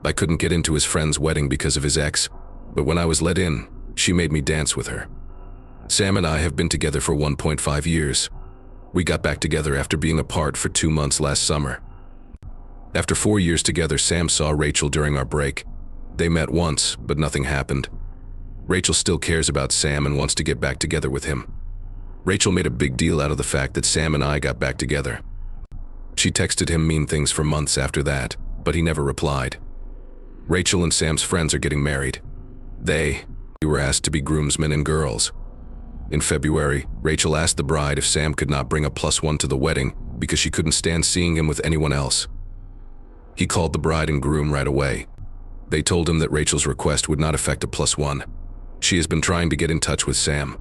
I couldn't get into his friend's wedding because of his ex, but when I was let in, she made me dance with her. Sam and I have been together for 1.5 years. We got back together after being apart for 2 months last summer. After 4 years together, Sam saw Rachel during our break. They met once, but nothing happened. Rachel still cares about Sam and wants to get back together with him. Rachel made a big deal out of the fact that Sam and I got back together. She texted him mean things for months after that, but he never replied. Rachel and Sam's friends are getting married. We were asked to be groomsmen and girls. In February, Rachel asked the bride if Sam could not bring a +1 to the wedding because she couldn't stand seeing him with anyone else. He called the bride and groom right away. They told him that Rachel's request would not affect a +1. She has been trying to get in touch with Sam.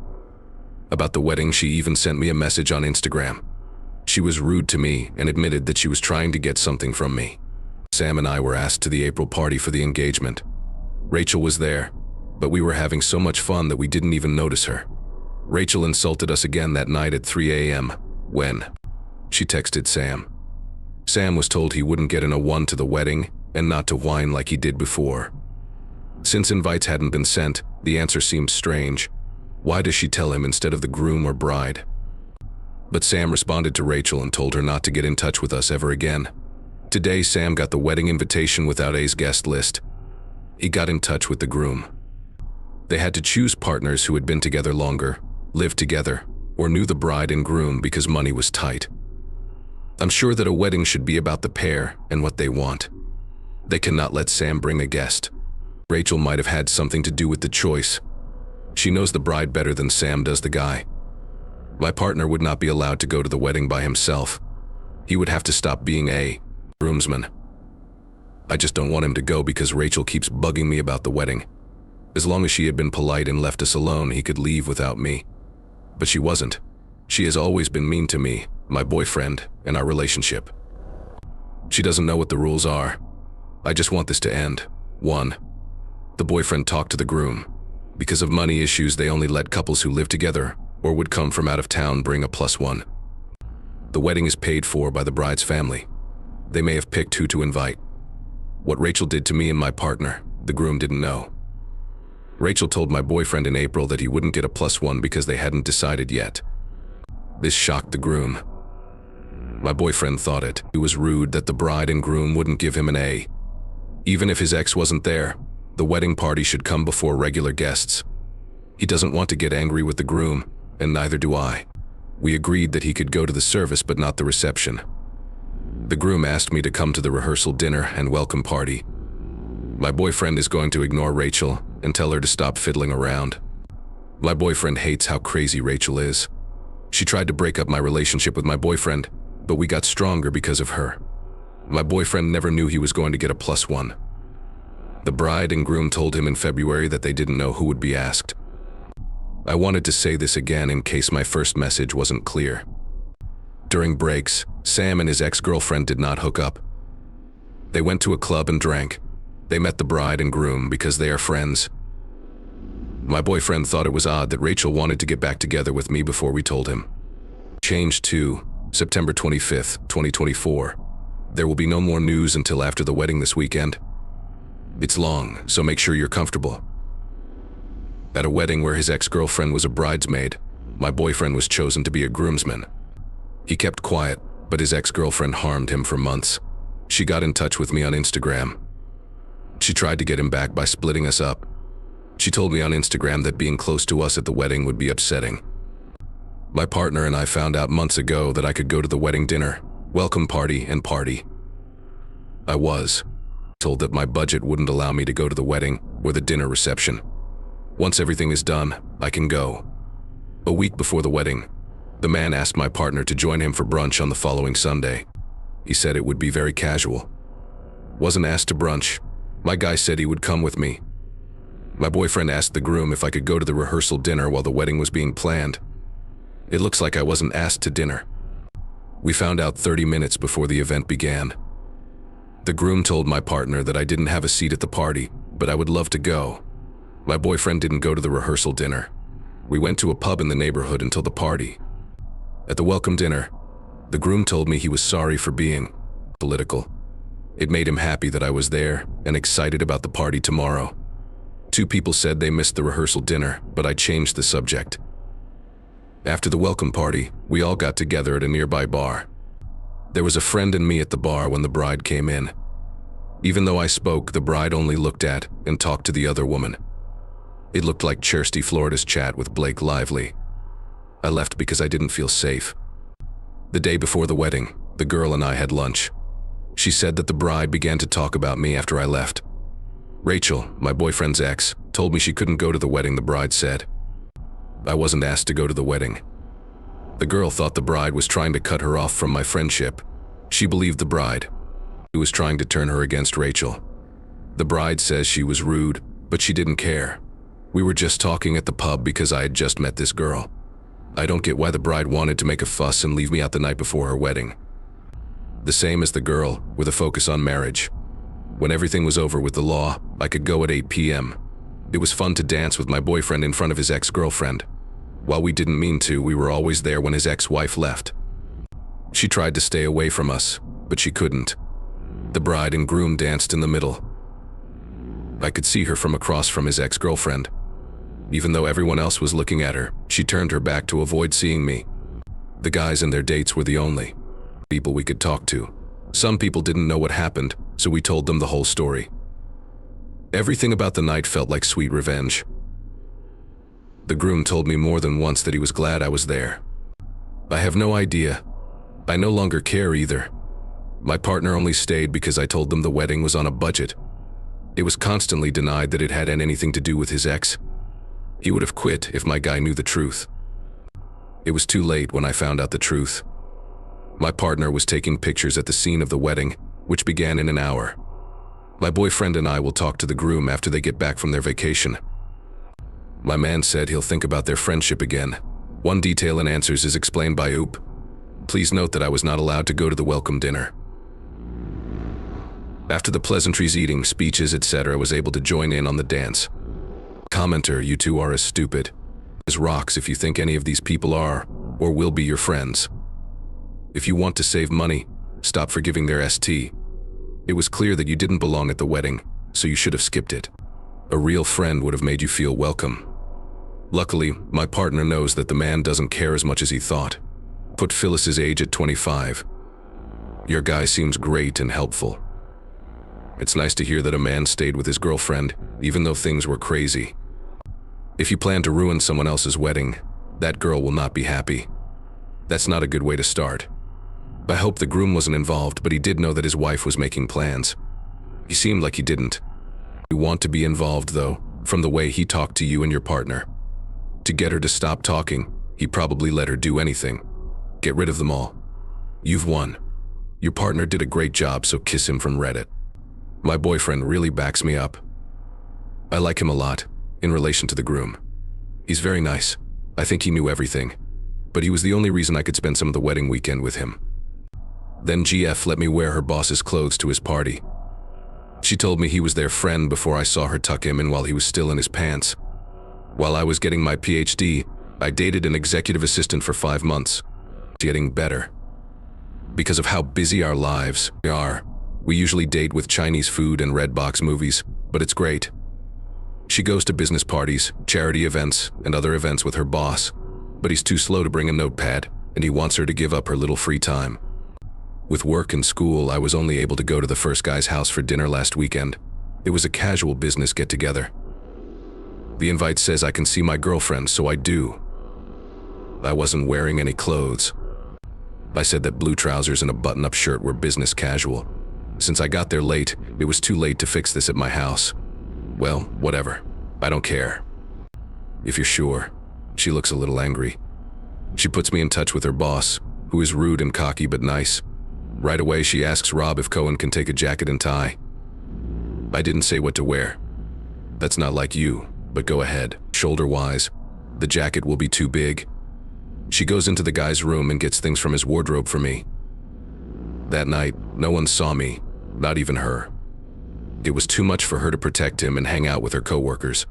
About the wedding, she even sent me a message on Instagram. She was rude to me and admitted that she was trying to get something from me. Sam and I were asked to the April party for the engagement. Rachel was there, but we were having so much fun that we didn't even notice her. Rachel insulted us again that night at 3 a.m. when she texted Sam. Sam was told he wouldn't get in a 1 to the wedding and not to whine like he did before. Since invites hadn't been sent, the answer seemed strange. Why does she tell him instead of the groom or bride? But Sam responded to Rachel and told her not to get in touch with us ever again. Today, Sam got the wedding invitation without A's guest list. He got in touch with the groom. They had to choose partners who had been together longer, lived together, or knew the bride and groom because money was tight. I'm sure that a wedding should be about the pair and what they want. They cannot let Sam bring a guest. Rachel might have had something to do with the choice. She knows the bride better than Sam does the guy. My partner would not be allowed to go to the wedding by himself. He would have to stop being a groomsman. I just don't want him to go because Rachel keeps bugging me about the wedding. As long as she had been polite and left us alone, he could leave without me. But she wasn't. She has always been mean to me, my boyfriend, and our relationship. She doesn't know what the rules are. I just want this to end. 1. The boyfriend talked to the groom. Because of money issues, they only let couples who live together or would come from out of town bring a +1. The wedding is paid for by the bride's family. They may have picked who to invite. What Rachel did to me and my partner, the groom didn't know. Rachel told my boyfriend in April that he wouldn't get a +1 because they hadn't decided yet. This shocked the groom. My boyfriend thought it was rude that the bride and groom wouldn't give him an A. Even if his ex wasn't there, the wedding party should come before regular guests. He doesn't want to get angry with the groom, and neither do I. We agreed that he could go to the service but not the reception. The groom asked me to come to the rehearsal dinner and welcome party. My boyfriend is going to ignore Rachel and tell her to stop fiddling around. My boyfriend hates how crazy Rachel is. She tried to break up my relationship with my boyfriend, but we got stronger because of her. My boyfriend never knew he was going to get a +1. The bride and groom told him in February that they didn't know who would be asked. I wanted to say this again in case my first message wasn't clear. During breaks, Sam and his ex-girlfriend did not hook up. They went to a club and drank. They met the bride and groom because they are friends. My boyfriend thought it was odd that Rachel wanted to get back together with me before we told him. Changed to September 25th, 2024. There will be no more news until after the wedding this weekend. It's long, so make sure you're comfortable. At a wedding where his ex-girlfriend was a bridesmaid, my boyfriend was chosen to be a groomsman. He kept quiet, but his ex-girlfriend harmed him for months. She got in touch with me on Instagram. She tried to get him back by splitting us up. She told me on Instagram that being close to us at the wedding would be upsetting. My partner and I found out months ago that I could go to the wedding dinner, welcome party, and party. I was told that my budget wouldn't allow me to go to the wedding or the dinner reception. Once everything is done, I can go. A week before the wedding, the man asked my partner to join him for brunch on the following Sunday. He said it would be very casual. Wasn't asked to brunch. My guy said he would come with me. My boyfriend asked the groom if I could go to the rehearsal dinner while the wedding was being planned. It looks like I wasn't asked to dinner. We found out 30 minutes before the event began. The groom told my partner that I didn't have a seat at the party, but I would love to go. My boyfriend didn't go to the rehearsal dinner. We went to a pub in the neighborhood until the party. At the welcome dinner, the groom told me he was sorry for being political. It made him happy that I was there and excited about the party tomorrow. 2 people said they missed the rehearsal dinner, but I changed the subject. After the welcome party, we all got together at a nearby bar. There was a friend and me at the bar when the bride came in. Even though I spoke, the bride only looked at and talked to the other woman. It looked like Kirsty Florida's chat with Blake Lively. I left because I didn't feel safe. The day before the wedding, the girl and I had lunch. She said that the bride began to talk about me after I left. Rachel, my boyfriend's ex, told me she couldn't go to the wedding, the bride said. I wasn't asked to go to the wedding. The girl thought the bride was trying to cut her off from my friendship. She believed the bride, who was trying to turn her against Rachel. The bride says she was rude, but she didn't care. We were just talking at the pub because I had just met this girl. I don't get why the bride wanted to make a fuss and leave me out the night before her wedding. The same as the girl, with a focus on marriage. When everything was over with the law, I could go at 8 p.m. It was fun to dance with my boyfriend in front of his ex-girlfriend. While we didn't mean to, we were always there when his ex-wife left. She tried to stay away from us, but she couldn't. The bride and groom danced in the middle. I could see her from across from his ex-girlfriend. Even though everyone else was looking at her, she turned her back to avoid seeing me. The guys and their dates were the only people we could talk to. Some people didn't know what happened, so we told them the whole story. Everything about the night felt like sweet revenge. The groom told me more than once that he was glad I was there. I have no idea. I no longer care either. My partner only stayed because I told them the wedding was on a budget. It was constantly denied that it had anything to do with his ex. He would have quit if my guy knew the truth. It was too late when I found out the truth. My partner was taking pictures at the scene of the wedding, which began in an hour. My boyfriend and I will talk to the groom after they get back from their vacation. My man said he'll think about their friendship again. One detail in answers is explained by Oop. Please note that I was not allowed to go to the welcome dinner. After the pleasantries, eating, speeches, etc., I was able to join in on the dance. Commenter, you two are as stupid as rocks if you think any of these people are or will be your friends. If you want to save money, stop forgiving their ST. It was clear that you didn't belong at the wedding, so you should have skipped it. A real friend would have made you feel welcome. Luckily, my partner knows that the man doesn't care as much as he thought. Put Phyllis's age at 25. Your guy seems great and helpful. It's nice to hear that a man stayed with his girlfriend, even though things were crazy. If you plan to ruin someone else's wedding, that girl will not be happy. That's not a good way to start. I hope the groom wasn't involved, but he did know that his wife was making plans. He seemed like he didn't. You want to be involved, though, from the way he talked to you and your partner. To get her to stop talking, he probably let her do anything. Get rid of them all. You've won. Your partner did a great job, so kiss him from Reddit. My boyfriend really backs me up. I like him a lot, in relation to the groom. He's very nice. I think he knew everything. But he was the only reason I could spend some of the wedding weekend with him. Then GF let me wear her boss's clothes to his party. She told me he was their friend before I saw her tuck him in while he was still in his pants. While I was getting my PhD, I dated an executive assistant for 5 months. Getting better. Because of how busy our lives are, we usually date with Chinese food and Redbox movies, but it's great. She goes to business parties, charity events, and other events with her boss, but he's too slow to bring a notepad, and he wants her to give up her little free time. With work and school, I was only able to go to the first guy's house for dinner last weekend. It was a casual business get-together. The invite says I can see my girlfriend, so I do. I wasn't wearing any clothes. I said that blue trousers and a button-up shirt were business casual. Since I got there late, it was too late to fix this at my house. Well, whatever. I don't care. If you're sure. She looks a little angry. She puts me in touch with her boss, who is rude and cocky but nice. Right away, she asks Rob if Cohen can take a jacket and tie. I didn't say what to wear. That's not like you, but go ahead. Shoulder-wise, the jacket will be too big. She goes into the guy's room and gets things from his wardrobe for me. That night, no one saw me, not even her. It was too much for her to protect him and hang out with her coworkers.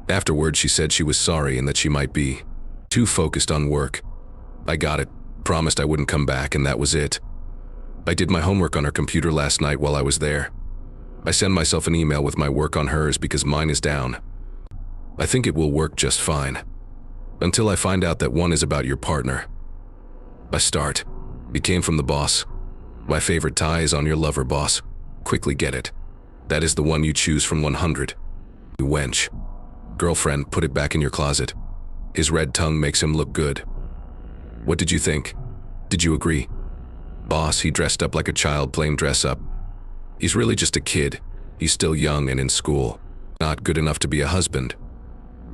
Afterward, she said she was sorry and that she might be too focused on work. I got it, promised I wouldn't come back, and that was it. I did my homework on her computer last night while I was there. I send myself an email with my work on hers because mine is down. I think it will work just fine. Until I find out that one is about your partner. I start. It came from the boss. My favorite tie is on your lover, boss. Quickly get it. That is the one you choose from 100. You wench. Girlfriend, put it back in your closet. His red tongue makes him look good. What did you think? Did you agree? Boss, he dressed up like a child playing dress up. He's really just a kid. He's still young and in school. Not good enough to be a husband.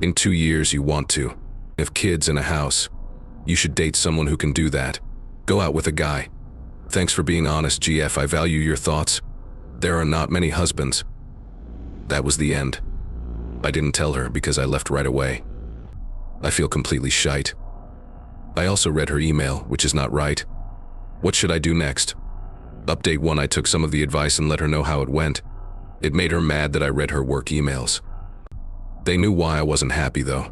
In 2 years you want to. Have kids and a house. You should date someone who can do that. Go out with a guy. Thanks for being honest, GF. I value your thoughts. There are not many husbands. That was the end. I didn't tell her because I left right away. I feel completely shite. I also read her email, which is not right. What should I do next? Update 1. I took some of the advice and let her know how it went. It made her mad that I read her work emails. They knew why I wasn't happy though.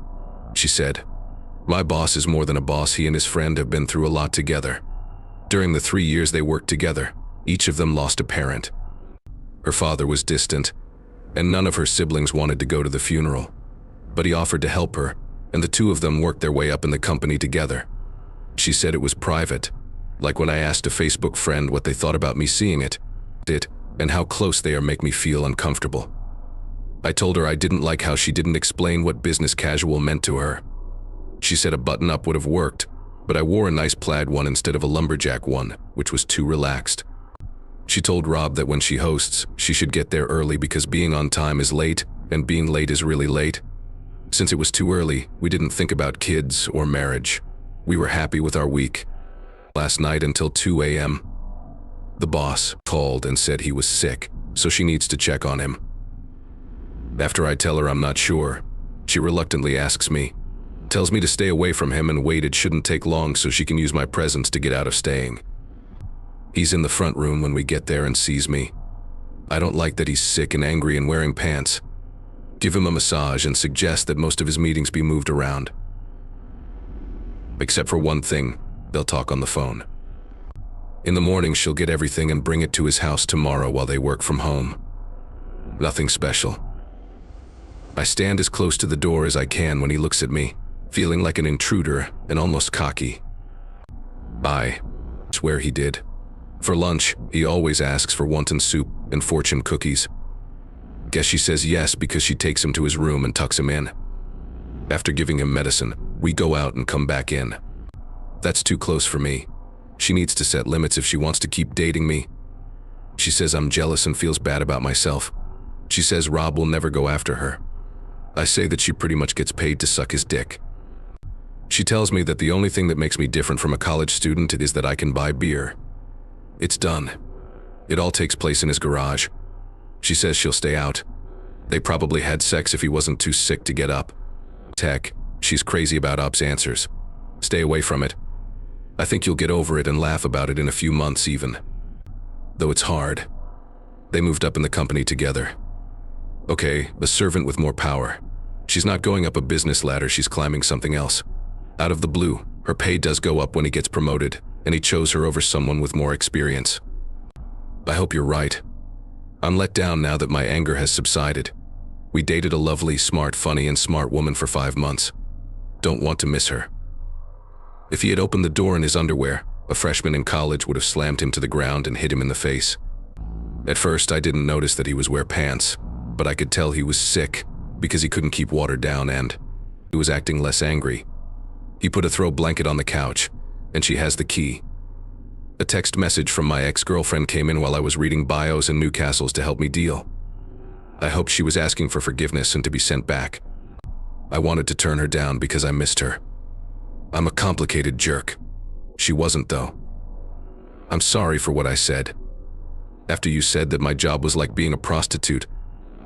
She said, "My boss is more than a boss. He and his friend have been through a lot together. During the 3 years they worked together, each of them lost a parent. Her father was distant, and none of her siblings wanted to go to the funeral. But he offered to help her, and the two of them worked their way up in the company together. She said it was private, like when I asked a Facebook friend what they thought about me seeing it, and how close they are make me feel uncomfortable. I told her I didn't like how she didn't explain what business casual meant to her. She said a button-up would have worked, but I wore a nice plaid one instead of a lumberjack one, which was too relaxed. She told Rob that when she hosts, she should get there early because being on time is late, and being late is really late. Since it was too early, we didn't think about kids or marriage. We were happy with our week. Last night until 2 a.m. The boss called and said he was sick, so she needs to check on him. After I tell her I'm not sure, she reluctantly asks me, tells me to stay away from him and wait. It shouldn't take long so she can use my presence to get out of staying. He's in the front room when we get there and sees me. I don't like that he's sick and angry and wearing pants. Give him a massage and suggest that most of his meetings be moved around. Except for one thing, they'll talk on the phone. In the morning she'll get everything and bring it to his house tomorrow while they work from home. Nothing special. I stand as close to the door as I can when he looks at me, feeling like an intruder and almost cocky. I swear he did. For lunch, he always asks for wonton soup and fortune cookies. Guess she says yes because she takes him to his room and tucks him in. After giving him medicine, we go out and come back in. That's too close for me. She needs to set limits if she wants to keep dating me. She says I'm jealous and feels bad about myself. She says Rob will never go after her. I say that she pretty much gets paid to suck his dick. She tells me that the only thing that makes me different from a college student is that I can buy beer. It's done. It all takes place in his garage. She says she'll stay out. They probably had sex if he wasn't too sick to get up. Tech, she's crazy about Op's answers. Stay away from it. I think you'll get over it and laugh about it in a few months even. Though it's hard. They moved up in the company together. Okay, a servant with more power. She's not going up a business ladder, she's climbing something else. Out of the blue, her pay does go up when he gets promoted, and he chose her over someone with more experience. I hope you're right. I'm let down now that my anger has subsided. We dated a lovely, smart, funny, and smart woman for 5 months. Don't want to miss her. If he had opened the door in his underwear, a freshman in college would have slammed him to the ground and hit him in the face. At first, I didn't notice that he was wearing pants, but I could tell he was sick because he couldn't keep water down and he was acting less angry. He put a throw blanket on the couch, and she has the key. A text message from my ex-girlfriend came in while I was reading bios and Newcastles to help me deal. I hoped she was asking for forgiveness and to be sent back. I wanted to turn her down because I missed her. I'm a complicated jerk. She wasn't though. I'm sorry for what I said. After you said that my job was like being a prostitute,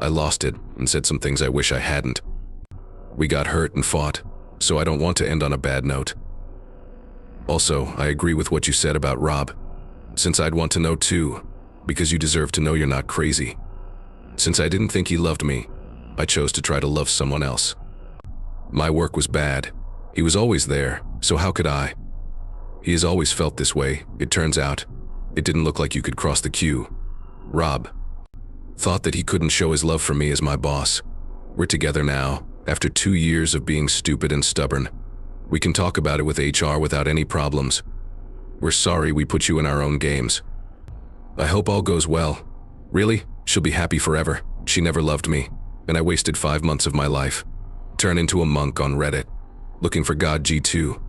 I lost it and said some things I wish I hadn't. We got hurt and fought, so I don't want to end on a bad note. Also, I agree with what you said about Rob, since I'd want to know too, because you deserve to know you're not crazy. Since I didn't think he loved me, I chose to try to love someone else. My work was bad. He was always there, so how could I? He has always felt this way, it turns out, It didn't look like you could cross the queue. Rob thought that he couldn't show his love for me as my boss. We're together now, after 2 years of being stupid and stubborn. We can talk about it with HR without any problems. We're sorry we put you in our own games. I hope all goes well. Really? She'll be happy forever. She never loved me, and I wasted 5 months of my life. Turn into a monk on Reddit, looking for God G2.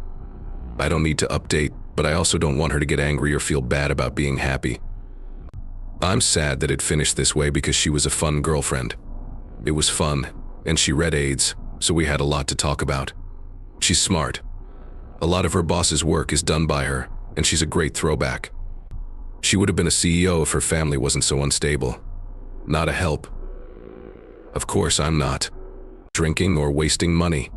I don't need to update, but I also don't want her to get angry or feel bad about being happy. I'm sad that it finished this way because she was a fun girlfriend. It was fun, and she read AIDS, so we had a lot to talk about. She's smart. A lot of her boss's work is done by her, and she's a great throwback. She would have been a CEO if her family wasn't so unstable. Not a help. Of course, I'm not. Drinking or wasting money.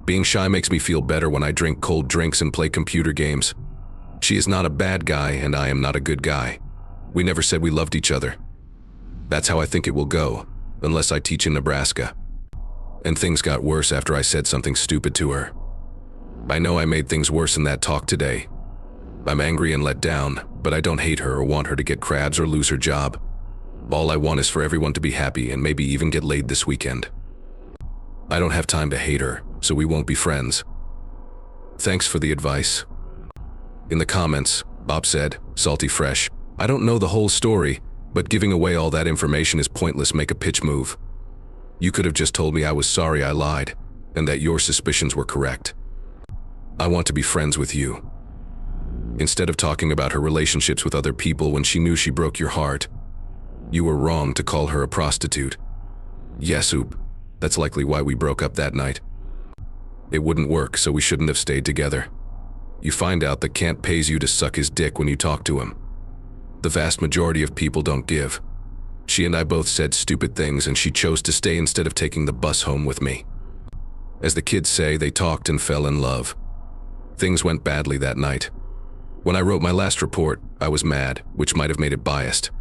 Being shy makes me feel better when I drink cold drinks and play computer games. She is not a bad guy, and I am not a good guy. We never said we loved each other. That's how I think it will go, unless I teach in Nebraska. And things got worse after I said something stupid to her. I know I made things worse in that talk today. I'm angry and let down, but I don't hate her or want her to get crabs or lose her job. All I want is for everyone to be happy and maybe even get laid this weekend. I don't have time to hate her, so we won't be friends. Thanks for the advice. In the comments, Bob said, salty fresh, I don't know the whole story, but giving away all that information is pointless. Make a pitch move. You could have just told me I was sorry I lied, and that your suspicions were correct. I want to be friends with you. Instead of talking about her relationships with other people when she knew she broke your heart, you were wrong to call her a prostitute. Yes, oop. That's likely why we broke up that night. It wouldn't work, so we shouldn't have stayed together. You find out that Kant pays you to suck his dick when you talk to him. The vast majority of people don't give. She and I both said stupid things, and she chose to stay instead of taking the bus home with me. As the kids say, they talked and fell in love. Things went badly that night. When I wrote my last report, I was mad, which might have made it biased.